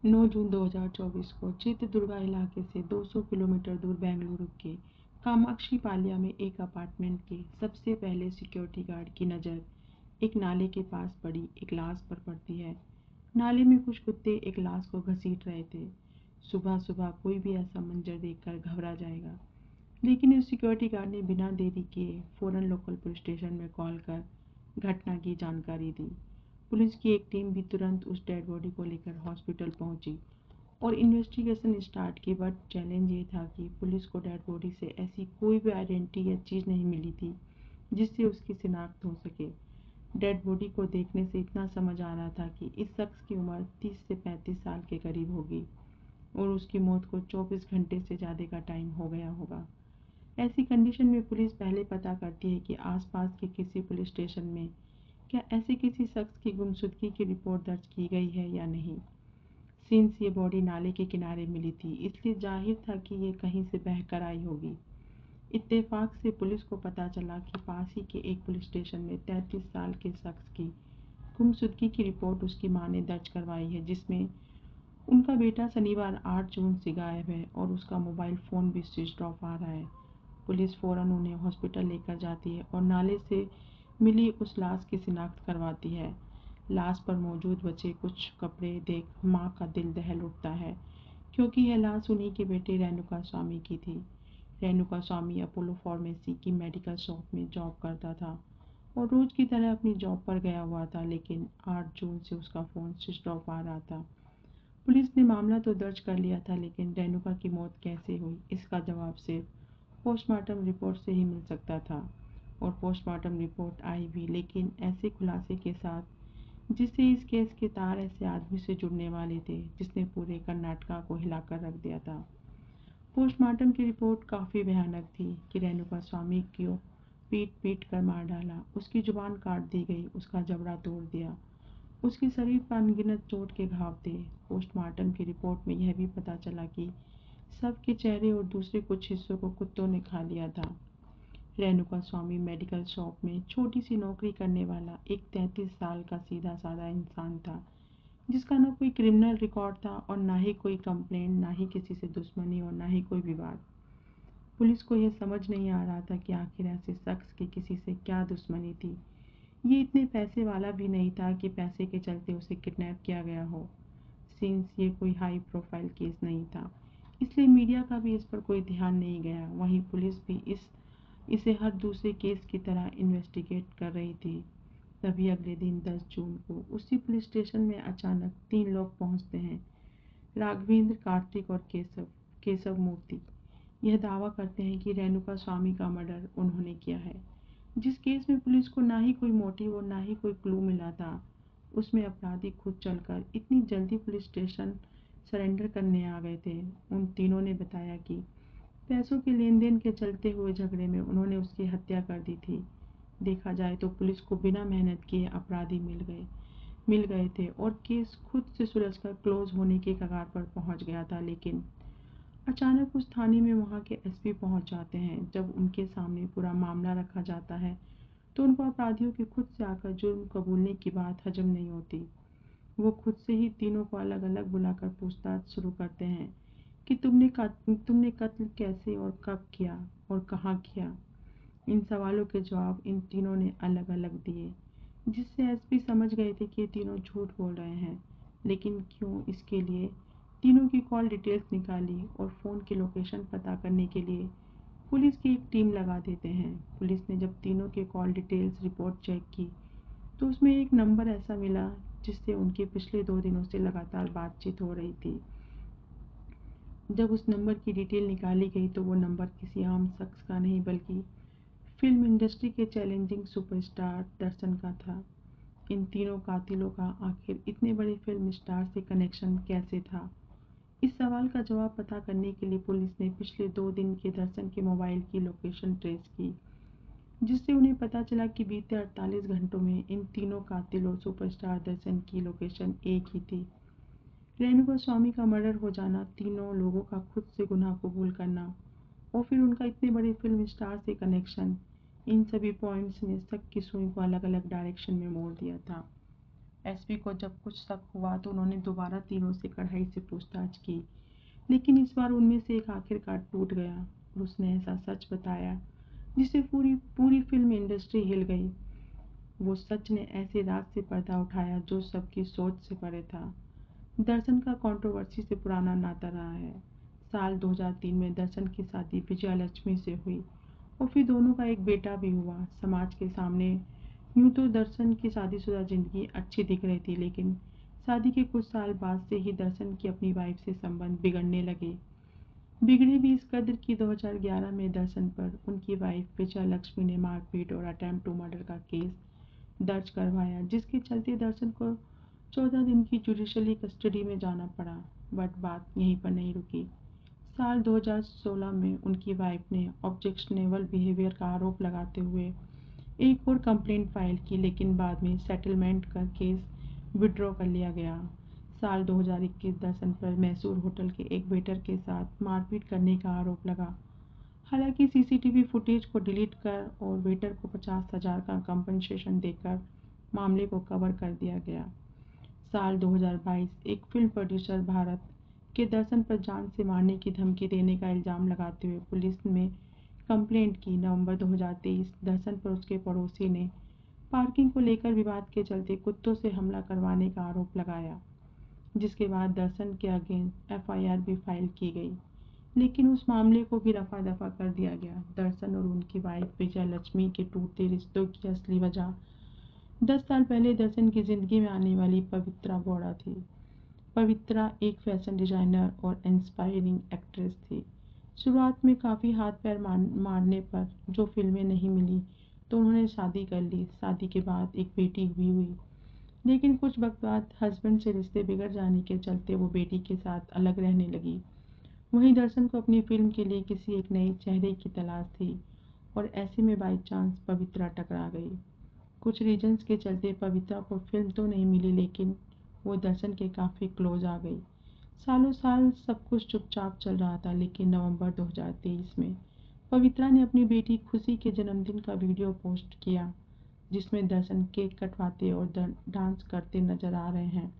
9 जून 2024 को चित्रदुर्गा इलाके से 200 किलोमीटर दूर बेंगलुरु के कामाक्षी पालिया में एक अपार्टमेंट के सबसे पहले सिक्योरिटी गार्ड की नज़र एक नाले के पास पड़ी एक लाश पर पड़ती है। नाले में कुछ कुत्ते एक लाश को घसीट रहे थे। सुबह सुबह कोई भी ऐसा मंजर देखकर घबरा जाएगा, लेकिन उस सिक्योरिटी गार्ड ने बिना देरी किए फौरन लोकल पुलिस स्टेशन में कॉल कर घटना की जानकारी दी। पुलिस की एक टीम भी तुरंत उस डेड बॉडी को लेकर हॉस्पिटल पहुंची और इन्वेस्टिगेशन स्टार्ट की। बट चैलेंज ये था कि पुलिस को डेड बॉडी से ऐसी कोई भी आइडेंटिटी या चीज़ नहीं मिली थी जिससे उसकी शिनाख्त हो सके। डेड बॉडी को देखने से इतना समझ आ रहा था कि इस शख्स की उम्र 30 से 35 साल के करीब होगी और उसकी मौत को 24 घंटे से ज़्यादा का टाइम हो गया होगा। ऐसी कंडीशन में पुलिस पहले पता करती है कि आसपास के किसी पुलिस स्टेशन में क्या ऐसे किसी शख्स की गुमशुदगी की रिपोर्ट दर्ज की गई है या नहीं। सिंस ये बॉडी नाले के किनारे मिली थी, इसलिए जाहिर था कि ये कहीं से बहकर आई होगी। इत्तेफाक से पुलिस को पता चला कि पास ही के एक पुलिस स्टेशन में 33 साल के शख्स की गुमशुदगी की रिपोर्ट उसकी मां ने दर्ज करवाई है, जिसमें उनका बेटा शनिवार 8 जून से गायब है और उसका मोबाइल फ़ोन भी स्विच ऑफ आ रहा है। पुलिस फ़ौरन उन्हें हॉस्पिटल लेकर जाती है और नाले से मिली उस लाश की शिनाख्त करवाती है। लाश पर मौजूद बचे कुछ कपड़े देख माँ का दिल दहल उठता है, क्योंकि यह लाश उन्हीं के बेटे रेणुका स्वामी की थी। रेणुका स्वामी अपोलो फार्मेसी की मेडिकल शॉप में जॉब करता था और रोज़ की तरह अपनी जॉब पर गया हुआ था, लेकिन 8 जून से उसका फ़ोन स्विच ऑफ आ रहा था। पुलिस ने मामला तो दर्ज कर लिया था, लेकिन रेणुका की मौत कैसे हुई इसका जवाब सिर्फ पोस्टमार्टम रिपोर्ट से ही मिल सकता था। और पोस्टमार्टम रिपोर्ट आई भी, लेकिन ऐसे खुलासे के साथ जिससे इस केस के तार ऐसे आदमी से जुड़ने वाले थे जिसने पूरे कर्नाटका को हिलाकर रख दिया था। पोस्टमार्टम की रिपोर्ट काफ़ी भयानक थी कि रेणुका स्वामी को पीट पीट कर मार डाला, उसकी जुबान काट दी गई, उसका जबड़ा तोड़ दिया, उसके शरीर पर अनगिनत चोट के घाव थे। पोस्टमार्टम की रिपोर्ट में यह भी पता चला कि शव के चेहरे और दूसरे कुछ हिस्सों को कुत्तों ने खा लिया था। रेणुका स्वामी मेडिकल शॉप में छोटी सी नौकरी करने वाला एक 33 साल का सीधा साधा इंसान था, जिसका ना कोई क्रिमिनल रिकॉर्ड था और ना ही कोई कंप्लेंट, ना ही किसी से दुश्मनी और ना ही कोई विवाद। पुलिस को यह समझ नहीं आ रहा था कि आखिर ऐसे शख्स की किसी से क्या दुश्मनी थी। ये इतने पैसे वाला भी नहीं था कि पैसे के चलते उसे किडनैप किया गया हो। सिंस ये कोई हाई प्रोफाइल केस नहीं था, इसलिए मीडिया का भी इस पर कोई ध्यान नहीं गया। वहीं पुलिस भी इसे हर दूसरे केस की तरह इन्वेस्टिगेट कर रही थी। तभी अगले दिन 10 जून को उसी पुलिस स्टेशन में अचानक 3 लोग पहुंचते हैं। राघवेंद्र, कार्तिक और केशव मूर्ति यह दावा करते हैं कि रेणुका स्वामी का मर्डर उन्होंने किया है। जिस केस में पुलिस को ना ही कोई मोटिव और ना ही कोई क्लू मिला था, उसमें अपराधी खुद चलकर इतनी जल्दी पुलिस स्टेशन सरेंडर करने आ गए थे। उन तीनों ने बताया कि पैसों के लेन देन के चलते हुए झगड़े में उन्होंने उसकी हत्या कर दी थी। देखा जाए तो पुलिस को बिना मेहनत किए अपराधी मिल गए थे और केस खुद से सुलझकर क्लोज होने के कगार पर पहुंच गया था। लेकिन अचानक उस थाने में वहां के एसपी पहुंच जाते हैं। जब उनके सामने पूरा मामला रखा जाता है तो उनको अपराधियों के खुद से आकर जुर्म कबूलने की बात हजम नहीं होती। वो खुद से ही तीनों को अलग अलग बुलाकर पूछताछ शुरू करते हैं कि तुमने कत्ल कैसे और कब किया और कहाँ किया। इन सवालों के जवाब इन तीनों ने अलग अलग दिए, जिससे एसपी समझ गए थे कि ये तीनों झूठ बोल रहे हैं। लेकिन क्यों, इसके लिए तीनों की कॉल डिटेल्स निकाली और फ़ोन की लोकेशन पता करने के लिए पुलिस की एक टीम लगा देते हैं। पुलिस ने जब तीनों के कॉल डिटेल्स रिपोर्ट चेक की तो उसमें एक नंबर ऐसा मिला जिससे उनके पिछले 2 दिनों से लगातार बातचीत हो रही थी। जब उस नंबर की डिटेल निकाली गई तो वो नंबर किसी आम शख्स का नहीं बल्कि फिल्म इंडस्ट्री के चैलेंजिंग सुपरस्टार दर्शन का था। इन तीनों कातिलों का आखिर इतने बड़े फिल्म स्टार से कनेक्शन कैसे था? इस सवाल का जवाब पता करने के लिए पुलिस ने पिछले 2 दिन के दर्शन के मोबाइल की लोकेशन ट्रेस की, जिससे उन्हें पता चला कि बीते 48 घंटों में इन तीनों कातिल और सुपरस्टार दर्शन की लोकेशन एक ही थी। रेणुका स्वामी का मर्डर हो जाना, तीनों लोगों का खुद से गुनाह कबूल करना और फिर उनका इतने बड़े फिल्म स्टार से कनेक्शन, इन सभी पॉइंट्स ने शक की सुई को अलग अलग डायरेक्शन में मोड़ दिया था। एसपी को जब कुछ शक हुआ तो उन्होंने दोबारा तीनों से कड़ाई से पूछताछ की, लेकिन इस बार उनमें से एक आखिरकार टूट गया और उसने ऐसा सच बताया जिससे पूरी पूरी फिल्म इंडस्ट्री हिल गई। वो सच ने ऐसे राज से पर्दा उठाया जो सबकी सोच से परे था। दर्शन का कंट्रोवर्सी से पुराना नाता रहा है। साल 2003 में दर्शन की शादी विजया लक्ष्मी से हुई और फिर दोनों का एक बेटा भी हुआ। समाज के सामने यूं तो दर्शन की शादीशुदा जिंदगी अच्छी दिख रही थी, लेकिन शादी के कुछ साल बाद से ही दर्शन की अपनी वाइफ से संबंध बिगड़ने लगे। बिगड़े भी इस कदर की 2011 में दर्शन पर उनकी वाइफ विजया लक्ष्मी ने मारपीट और अटेम्प्ट टू मर्डर का केस दर्ज करवाया, जिसके चलते दर्शन को 14 दिन की जुडिशली कस्टडी में जाना पड़ा। बट बात यहीं पर नहीं रुकी। साल 2016 में उनकी वाइफ ने ऑब्जेक्शनेबल बिहेवियर का आरोप लगाते हुए एक और कंप्लेंट फाइल की, लेकिन बाद में सेटलमेंट का केस विड्रॉ कर लिया गया। साल 2021 दर्शन पर मैसूर होटल के एक वेटर के साथ मारपीट करने का आरोप लगा। हालांकि सीसीटीवी फुटेज को डिलीट कर और वेटर को 50,000 का कंपनसेशन देकर मामले को कवर कर दिया गया। साल 2022 एक फिल्म प्रोड्यूसर भारत के दर्शन पर जान से मारने की धमकी देने का इल्ज़ाम लगाते हुए पुलिस में कंप्लेंट की। नवंबर 2023 दर्शन पर उसके पड़ोसी ने पार्किंग को लेकर विवाद के चलते कुत्तों से हमला करवाने का आरोप लगाया, जिसके बाद दर्शन के अगेंस्ट एफआईआर भी फाइल की गई, लेकिन उस मामले को भी रफा दफा कर दिया गया। दर्शन और उनकी वाइफ विजया लक्ष्मी के टूटते रिश्तों की असली वजह 10 साल पहले दर्शन की जिंदगी में आने वाली पवित्रा गौड़ा थी। पवित्रा एक फैशन डिजाइनर और इंस्पायरिंग एक्ट्रेस थी। शुरुआत में काफ़ी हाथ पैर मारने पर जो फिल्में नहीं मिली तो उन्होंने शादी कर ली। शादी के बाद एक बेटी भी हुई, लेकिन कुछ वक्त बाद हस्बैंड से रिश्ते बिगड़ जाने के चलते वो बेटी के साथ अलग रहने लगी। वहीं दर्शन को अपनी फिल्म के लिए किसी एक नए चेहरे की तलाश थी और ऐसे में बाई चांस पवित्रा टकरा गई। कुछ रीजंस के चलते पवित्रा को फिल्म तो नहीं मिली, लेकिन वो दर्शन के काफ़ी क्लोज आ गई। सालों साल सब कुछ चुपचाप चल रहा था, लेकिन नवंबर 2023 में पवित्रा ने अपनी बेटी खुशी के जन्मदिन का वीडियो पोस्ट किया, जिसमें दर्शन केक कटवाते और डांस करते नजर आ रहे हैं।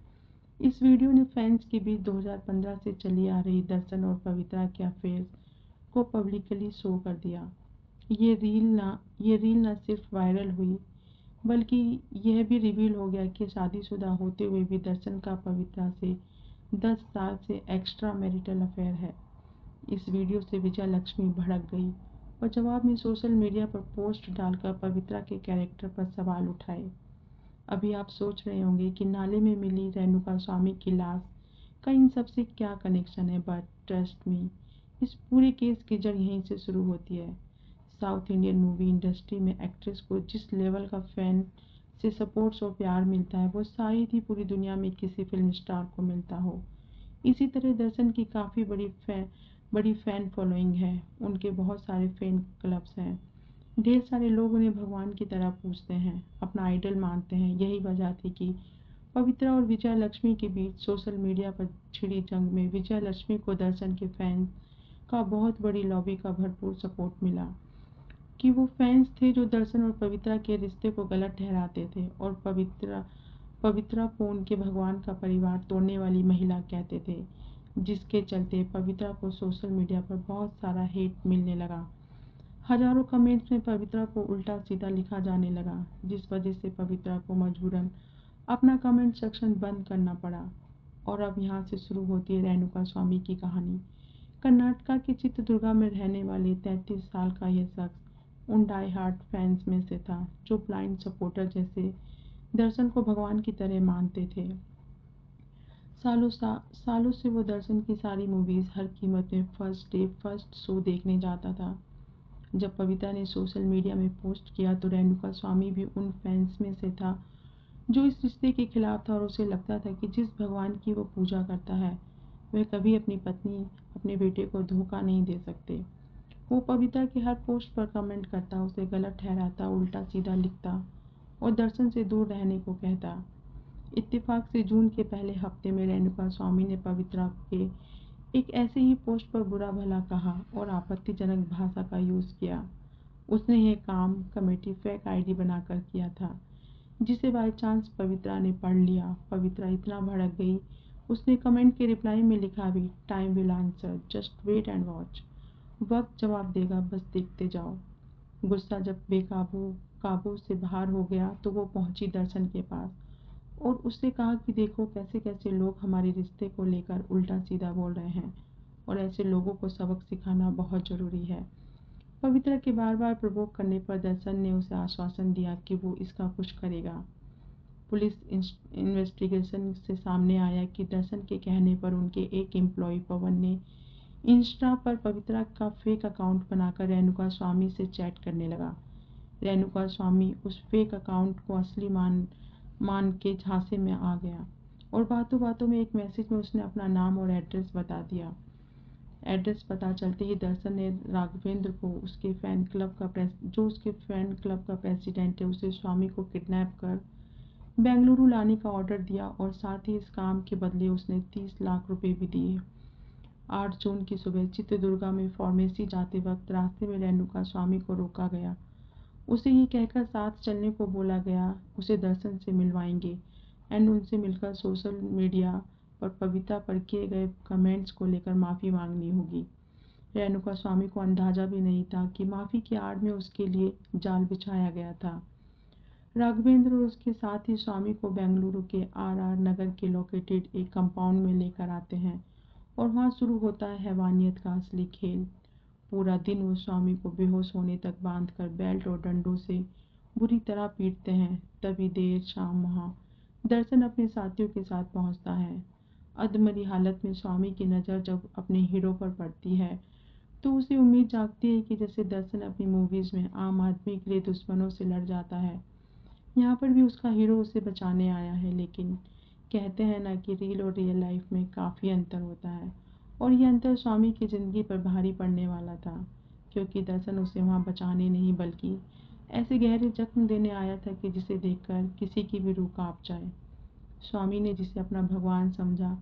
इस वीडियो ने फैंस के बीच 2015 से चली आ रही दर्शन और पवित्रा के अफेयर को पब्लिकली शो कर दिया। ये रील न सिर्फ वायरल हुई, बल्कि यह भी रिवील हो गया कि शादीशुदा होते हुए भी दर्शन का पवित्रा से 10 साल से एक्स्ट्रा मैरिटल अफेयर है। इस वीडियो से विजया लक्ष्मी भड़क गई और जवाब में सोशल मीडिया पर पोस्ट डालकर पवित्रा के कैरेक्टर पर सवाल उठाए। अभी आप सोच रहे होंगे कि नाले में मिली रेणुका स्वामी की लाश का इन सब से क्या कनेक्शन है, बट ट्रस्ट मी, इस पूरे केस की जड़ यहीं से शुरू होती है। साउथ इंडियन मूवी इंडस्ट्री में एक्ट्रेस को जिस लेवल का फैन से सपोर्ट्स और प्यार मिलता है वो शायद ही पूरी दुनिया में किसी फिल्म स्टार को मिलता हो। इसी तरह दर्शन की काफ़ी बड़ी फैन फॉलोइंग है। उनके बहुत सारे फैन क्लब्स हैं। ढेर सारे लोग उन्हें भगवान की तरह पूजते हैं, अपना आइडल मानते हैं। यही वजह थी कि पवित्रा और विजया लक्ष्मी के बीच सोशल मीडिया पर छिड़ी जंग में विजया लक्ष्मी को दर्शन के फैंस का बहुत बड़ी लॉबी का भरपूर सपोर्ट मिला। कि वो फैंस थे जो दर्शन और पवित्रा के रिश्ते को गलत ठहराते थे और पवित्रा को उनके भगवान का परिवार तोड़ने वाली महिला कहते थे, जिसके चलते पवित्रा को सोशल मीडिया पर बहुत सारा हेट मिलने लगा। हजारों कमेंट्स में पवित्रा को उल्टा सीधा लिखा जाने लगा, जिस वजह से पवित्रा को मजबूरन अपना कमेंट सेक्शन बंद करना पड़ा। और अब यहाँ से शुरू होती है रेणुका स्वामी की कहानी। कर्नाटका के चित्रदुर्गा में रहने वाले 33 साल का यह शख्स उन डाई हार्ट फैंस में से था जो ब्लाइंड सपोर्टर जैसे दर्शन को भगवान की तरह मानते थे। सालों से वो दर्शन की सारी मूवीज़ हर कीमत में फर्स्ट डे फर्स्ट शो देखने जाता था। जब पवित्रा ने सोशल मीडिया में पोस्ट किया तो रेणुका स्वामी भी उन फैंस में से था जो इस रिश्ते के खिलाफ था और उसे लगता था कि जिस भगवान की वो पूजा करता है वह कभी अपनी पत्नी अपने बेटे को धोखा नहीं दे सकते। वो पवित्रा के हर पोस्ट पर कमेंट करता, उसे गलत ठहराता, उल्टा सीधा लिखता और दर्शन से दूर रहने को कहता। इत्तेफाक से जून के पहले हफ्ते में रेणुका स्वामी ने पवित्रा के एक ऐसे ही पोस्ट पर बुरा भला कहा और आपत्तिजनक भाषा का यूज़ किया। उसने यह काम कमेटी फेक आईडी बनाकर किया था। जिसे बाय चांस पवित्रा ने पढ़ लिया। पवित्रा इतना भड़क गई, उसने कमेंट के रिप्लाई में लिखा भी, time will answer, just wait and watch. वक्त जवाब देगा, बस देखते जाओ। गुस्सा जब बेकाबू काबू से बाहर हो गया तो वो पहुंची दर्शन के पास और उससे कहा कि देखो कैसे कैसे लोग हमारे रिश्ते को लेकर उल्टा सीधा बोल रहे हैं और ऐसे लोगों को सबक सिखाना बहुत ज़रूरी है। पवित्रा के बार बार प्रवोक करने पर दर्शन ने उसे आश्वासन दिया कि वो इसका कुछ करेगा। पुलिस इन्वेस्टिगेशन से सामने आया कि दर्शन के कहने पर उनके एक एम्प्लॉय पवन ने इंस्टा पर पवित्रा का फेक अकाउंट बनाकर रेणुका स्वामी से चैट करने लगा। रेणुका स्वामी उस फेक अकाउंट को असली मान मान के झांसे में आ गया और बातों बातों में एक मैसेज में उसने अपना नाम और एड्रेस बता दिया। एड्रेस पता चलते ही दर्शन ने राघवेंद्र को उसके फैन क्लब का प्रेसिडेंट है उसे स्वामी को किडनैप कर बेंगलुरु लाने का ऑर्डर दिया और साथ ही इस काम के बदले उसने 30 लाख रुपए भी दिए। 8 जून की सुबह चित्रदुर्गा में फार्मेसी जाते वक्त रास्ते में रेणुका स्वामी को रोका गया। उसे ये कहकर साथ चलने को बोला गया उसे दर्शन से मिलवाएंगे एंड उनसे मिलकर सोशल मीडिया पर पवित्रा पर किए गए कमेंट्स को लेकर माफ़ी मांगनी होगी। रेणुका स्वामी को अंदाजा भी नहीं था कि माफ़ी की आड़ में उसके लिए जाल बिछाया गया था। राघवेंद्र और उसके साथ ही स्वामी को बेंगलुरु के आर नगर के लोकेटेड एक कंपाउंड में लेकर आते हैं और वहाँ शुरू होता है हैवानियत का असली खेल। पूरा दिन वो स्वामी को बेहोश होने तक बांधकर बेल्ट और डंडों से बुरी तरह पीटते हैं। तभी देर शाम वहाँ दर्शन अपने साथियों के साथ पहुँचता है। अधमरी हालत में स्वामी की नज़र जब अपने हीरो पर पड़ती है तो उसे उम्मीद जागती है कि जैसे दर्शन अपनी मूवीज़ में आम आदमी के लिए दुश्मनों से लड़ जाता है, यहाँ पर भी उसका हीरो उसे बचाने आया है। लेकिन कहते हैं ना कि रील और रियल लाइफ में काफ़ी अंतर होता है और ये अंतर स्वामी की ज़िंदगी पर भारी पड़ने वाला था क्योंकि दर्शन उसे वहाँ बचाने नहीं बल्कि ऐसे गहरे जख्म देने आया था कि जिसे देखकर किसी की भी रूह कांप जाए। स्वामी ने जिसे अपना भगवान समझा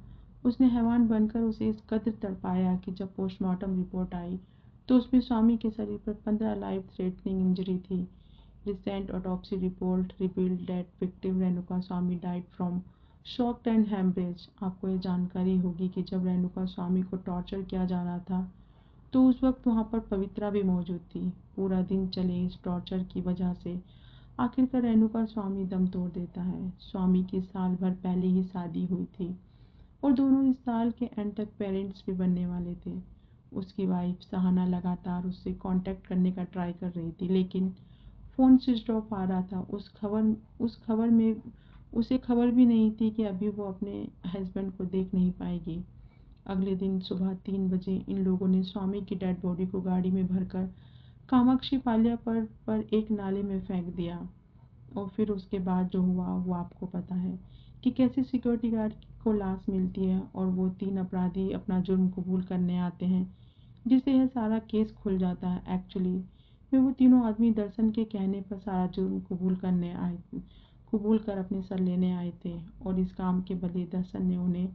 उसने हैवान बनकर उसे इस कदर तड़पाया कि जब पोस्टमार्टम रिपोर्ट आई तो उसमें स्वामी के शरीर पर 15 लाइफ थ्रेटनिंग इंजरी थी। Recent autopsy report revealed that victim Renuka Swami died from shock and hemorrhage। आपको ये जानकारी होगी कि जब रेणुका स्वामी को टॉर्चर किया जा रहा था तो उस वक्त वहाँ पर पवित्रा भी मौजूद थी। पूरा दिन चले इस टॉर्चर की वजह से आखिरकार रेणुका स्वामी दम तोड़ देता है। स्वामी की साल भर पहले ही शादी हुई थी और दोनों इस साल के एंड तक पेरेंट्स भी बनने वाले थे। उसकी वाइफ सहाना लगातार उससे कांटेक्ट करने का ट्राई कर रही थी लेकिन फ़ोन स्विच ऑफ आ रहा था। उस खबर में उसे खबर भी नहीं थी कि अभी वो अपने हस्बैंड को देख नहीं पाएगी। अगले दिन सुबह 3 बजे इन लोगों ने स्वामी की डेड बॉडी को गाड़ी में भरकर कामाक्षी पाल्या पर एक नाले में फेंक दिया। और फिर उसके बाद जो हुआ वो आपको पता है कि कैसे सिक्योरिटी गार्ड को लाश मिलती है और वो 3 अपराधी अपना जुर्म कबूल करने आते हैं जिससे यह सारा केस खुल जाता है। एक्चुअली में वो तीनों आदमी दर्शन के कहने पर सारा जुर्म कबूल कर अपने सर लेने आए थे और इस काम के बदले दर्शन ने उन्हें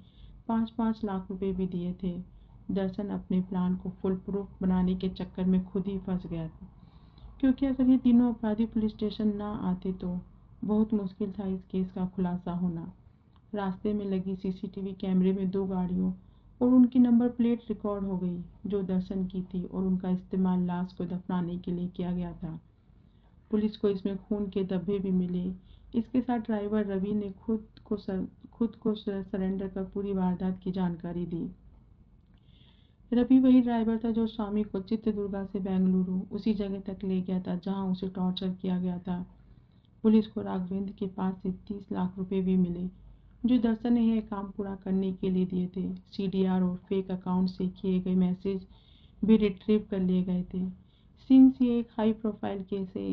5-5 लाख रुपए भी दिए थे। दर्शन अपने प्लान को फुल प्रूफ बनाने के चक्कर में खुद ही फंस गया था क्योंकि अगर ये तीनों अपराधी पुलिस स्टेशन ना आते तो बहुत मुश्किल था इस केस का खुलासा होना। रास्ते में लगी सीसीटीवी कैमरे में 2 गाड़ियों और उनकी नंबर प्लेट रिकॉर्ड हो गई जो दर्शन की थी और उनका इस्तेमाल लाश को दफनाने के लिए किया गया था। पुलिस को इसमें खून के धब्बे भी मिले। इसके साथ ड्राइवर रवि ने खुद को सरेंडर कर पूरी वारदात की जानकारी दी। रवि वही ड्राइवर था जो स्वामी को चित्रदुर्गा से बेंगलुरु उसी जगह तक ले गया था जहां उसे टॉर्चर किया गया था। पुलिस को राघवेंद्र के पास से 30 लाख रुपए भी मिले जो दर्शन ने यह काम पूरा करने के लिए दिए थे। सीडीआर और फेक अकाउंट से किए गए मैसेज भी रिट्रीव कर लिए गए थे। सिंस ये एक हाई प्रोफाइल केस है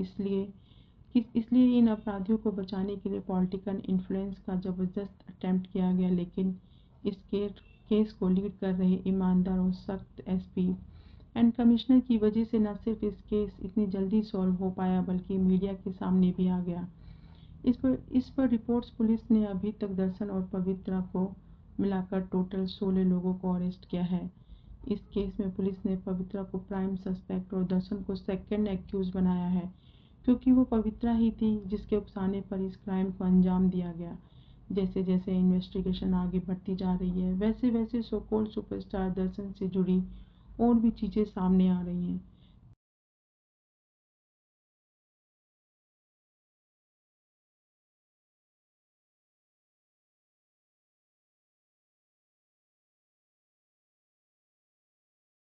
इसलिए इन अपराधियों को बचाने के लिए पॉलिटिकल इन्फ्लुएंस का ज़बरदस्त अटेम्प्ट किया गया। लेकिन इस केस को लीड कर रहे ईमानदार और सख्त एसपी एंड कमिश्नर की वजह से न सिर्फ इस केस इतनी जल्दी सॉल्व हो पाया बल्कि मीडिया के सामने भी आ गया। इस पर रिपोर्ट्स पुलिस ने अभी तक दर्शन और पवित्रा को मिलाकर टोटल 16 लोगों को अरेस्ट किया है। इस केस में पुलिस ने पवित्रा को प्राइम सस्पेक्ट और दर्शन को सेकंड एक्यूज बनाया है क्योंकि वो पवित्रा ही थी जिसके उकसाने पर इस क्राइम को अंजाम दिया गया। जैसे जैसे इन्वेस्टिगेशन आगे बढ़ती जा रही है, वैसे वैसे सो कॉल्ड सुपरस्टार दर्शन से जुड़ी और भी चीज़ें सामने आ रही हैं।